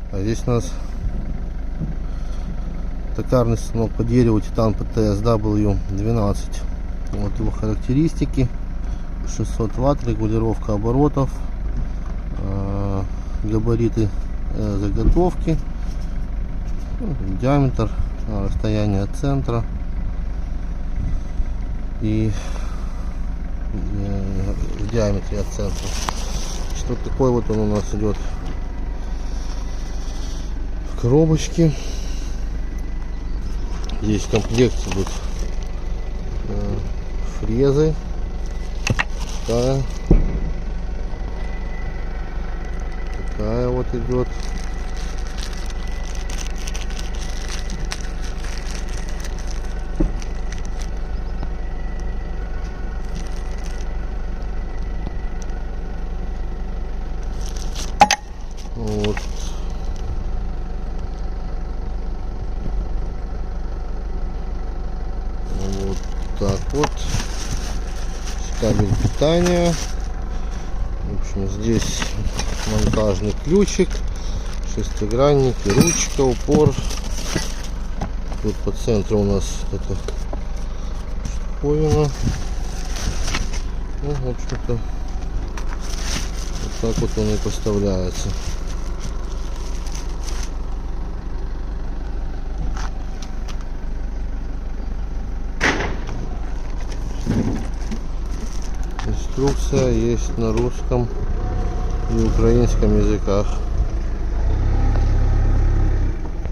А здесь у нас токарный станок по дереву Titan PTS W12. Вот его характеристики: 600 Вт, регулировка оборотов, габариты заготовки, диаметр, расстояние от центра и в диаметре от центра. Вот такой вот он у нас идет в коробочке. Здесь в комплекте идут фрезы, такая вот идет. Вот. Вот так вот. Кабель питания. В общем, здесь монтажный ключик, шестигранники, ручка, упор. Тут по центру у нас это штуковина. Ну, в общем-то, вот так вот он и поставляется. Инструкция есть на русском и украинском языках.